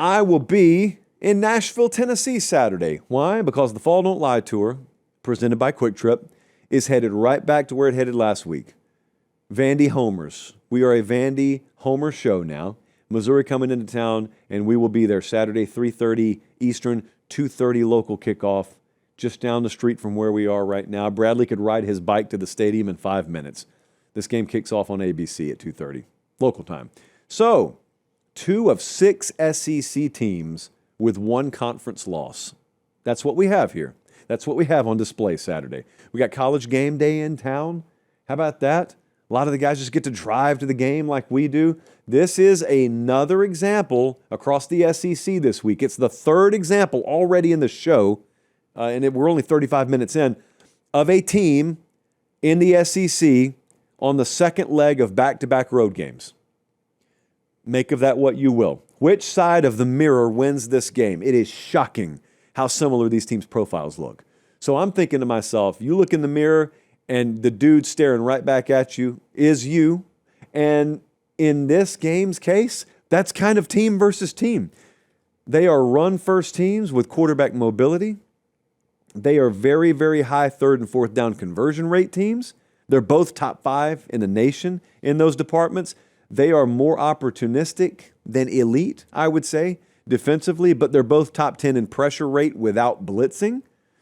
I will be in Nashville, Tennessee Saturday. Why? Because the Fall Don't Lie Tour, presented by Quick Trip, is headed right back to where it headed last week. Vandy homers. We are a Vandy homer show now. Missouri coming into town, and we will be there Saturday, 3:30 Eastern, 2:30 local kickoff, just down the street from where we are right now. Bradley could ride his bike to the stadium in 5 minutes. This game kicks off on ABC at 2:30 local time. So, 2 of 6 SEC teams with 1 conference loss. That's what we have here. That's what we have on display Saturday. We got College Game Day in town. How about that? A lot of the guys just get to drive to the game like we do. This is another example across the SEC this week. It's the 3rd example already in the show, we're only 35 minutes in, of a team in the SEC on the 2nd leg of back-to-back road games. Make of that what you will. Which side of the mirror wins this game? It is shocking how similar these teams' profiles look. So I'm thinking to myself, you look in the mirror and the dude staring right back at you is you. And in this game's case, that's kind of team versus team. They are run-first teams with quarterback mobility. They are very, very high 3rd and 4th down conversion rate teams. They're both top 5 in the nation in those departments. They are more opportunistic than elite, I would say, defensively, but they're both top 10 in pressure rate without blitzing.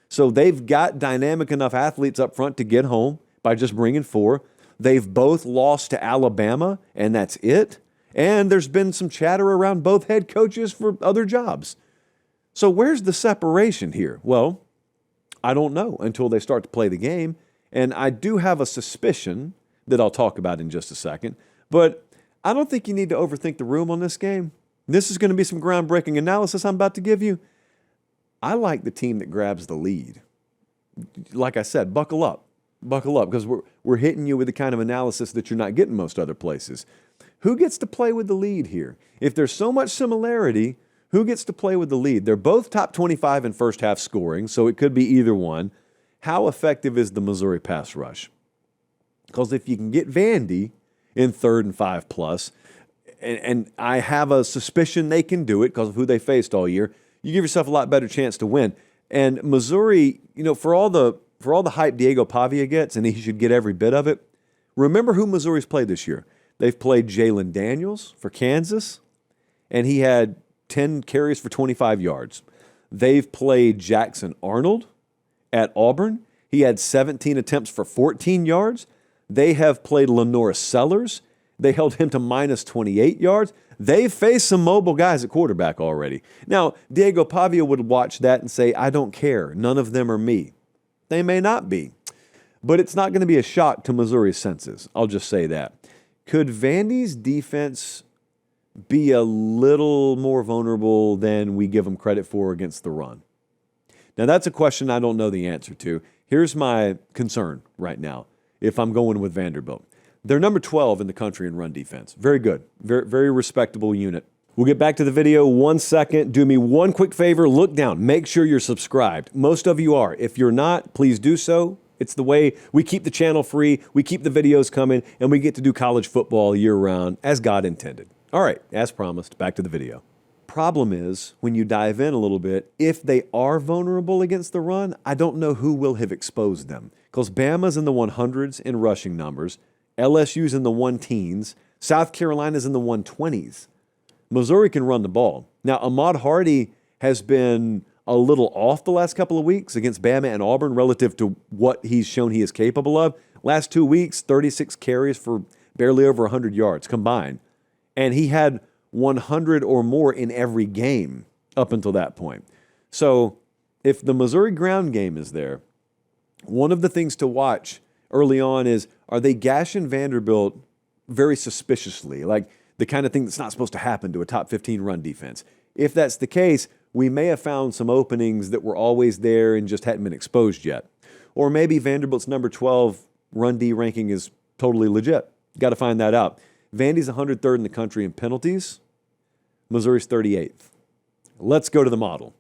So they've got dynamic enough athletes up front to get home by just bringing 4. They've both lost to Alabama, and that's it. And there's been some chatter around both head coaches for other jobs. So where's the separation here? Well, I don't know until they start to play the game. And I do have a suspicion that I'll talk about in just a second. But I don't think you need to overthink the room on this game. This is going to be some groundbreaking analysis I'm about to give you. I like the team that grabs the lead. Like I said, buckle up. Buckle up, because we're hitting you with the kind of analysis that you're not getting most other places. Who gets to play with the lead here? If there's so much similarity, who gets to play with the lead? They're both top 25 in first half scoring, so it could be either one. How effective is the Missouri pass rush? Because if you can get Vandy in 3rd and 5 plus, and I have a suspicion they can do it because of who they faced all year, you give yourself a lot better chance to win. And Missouri, for all the hype Diego Pavia gets, and he should get every bit of it, remember who Missouri's played this year. They've played Jalen Daniels for Kansas, and he had 10 carries for 25 yards. They've played Jackson Arnold at Auburn. He had 17 attempts for 14 yards. They have played Lenora Sellers. They held him to minus 28 yards. They've faced some mobile guys at quarterback already. Now, Diego Pavia would watch that and say, I don't care. None of them are me. They may not be. But it's not going to be a shock to Missouri's senses. I'll just say that. Could Vandy's defense be a little more vulnerable than we give them credit for against the run? Now, that's a question I don't know the answer to. Here's my concern right now if I'm going with Vanderbilt. They're number 12 in the country in run defense. Very good. Very, very respectable unit. We'll get back to the video 1 second. Do me one quick favor. Look down. Make sure you're subscribed. Most of you are. If you're not, please do so. It's the way we keep the channel free, we keep the videos coming, and we get to do college football year-round as God intended. All right, as promised, back to the video. Problem is, when you dive in a little bit, if they are vulnerable against the run, I don't know who will have exposed them. Because Bama's in the 100s in rushing numbers. LSU's in the 1-teens. South Carolina's in the 120s. Missouri can run the ball. Now, Ahmad Hardy has been a little off the last couple of weeks against Bama and Auburn relative to what he's shown he is capable of. Last 2 weeks, 36 carries for barely over 100 yards combined. And he had 100 or more in every game up until that point. So if the Missouri ground game is there, one of the things to watch early on is, are they gashing Vanderbilt very suspiciously, like the kind of thing that's not supposed to happen to a top 15 run defense? If that's the case, we may have found some openings that were always there and just hadn't been exposed yet. Or maybe Vanderbilt's number 12 run D ranking is totally legit. Got to find that out. Vandy's 103rd in the country in penalties. Missouri's 38th. Let's go to the model.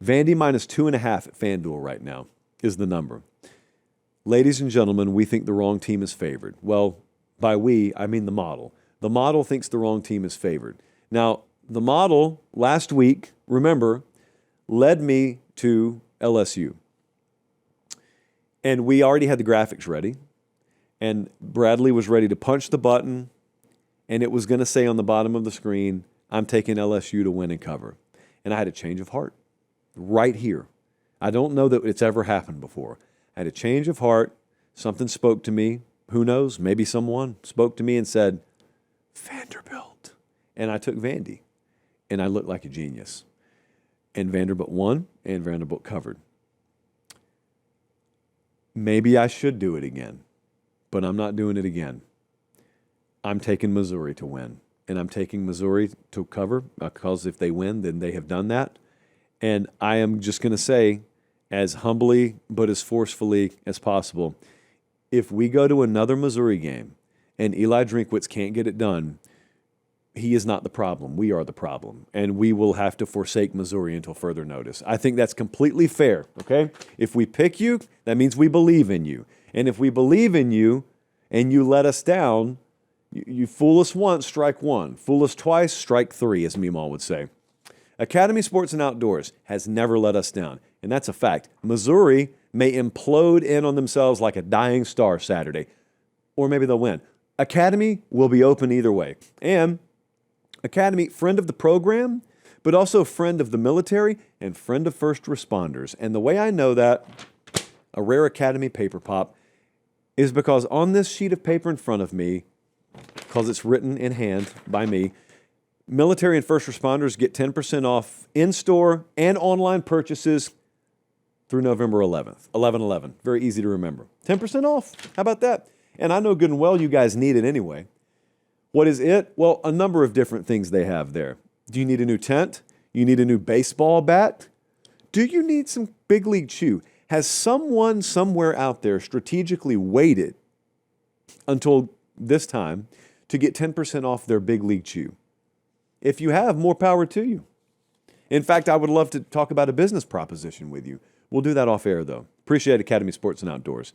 Vandy minus 2.5 at FanDuel right now is the number. Ladies and gentlemen, we think the wrong team is favored. Well, by we, I mean the model. The model thinks the wrong team is favored. Now, the model last week, remember, led me to LSU. And we already had the graphics ready. And Bradley was ready to punch the button. And it was going to say on the bottom of the screen, I'm taking LSU to win and cover. And I had a change of heart right here. I don't know that it's ever happened before. I had a change of heart. Something spoke to me. Who knows? Maybe someone spoke to me and said, Vanderbilt. And I took Vandy. And I looked like a genius. And Vanderbilt won, and Vanderbilt covered. Maybe I should do it again, but I'm not doing it again. I'm taking Missouri to win, and I'm taking Missouri to cover because if they win, then they have done that. And I am just going to say, as humbly but as forcefully as possible, if we go to another Missouri game and Eli Drinkwitz can't get it done, he is not the problem. We are the problem. And we will have to forsake Missouri until further notice. I think that's completely fair, okay? If we pick you, that means we believe in you. And if we believe in you and you let us down, you fool us once, strike one. Fool us twice, strike three, as Meemaw would say. Academy Sports and Outdoors has never let us down. And that's a fact. Missouri may implode in on themselves like a dying star Saturday. Or maybe they'll win. Academy will be open either way. And Academy, friend of the program, but also friend of the military and friend of first responders. And the way I know that, a rare Academy paper pop, is because on this sheet of paper in front of me, because it's written in hand by me, military and first responders get 10% off in-store and online purchases through November 11th, 11/11. Very easy to remember. 10% off. How about that? And I know good and well you guys need it anyway. What is it? Well, a number of different things they have there. Do you need a new tent? You need a new baseball bat? Do you need some big league chew? Has someone somewhere out there strategically waited until this time to get 10% off their big league chew? If you have, more power to you. In fact, I would love to talk about a business proposition with you. We'll do that off air, though. Appreciate Academy Sports and Outdoors.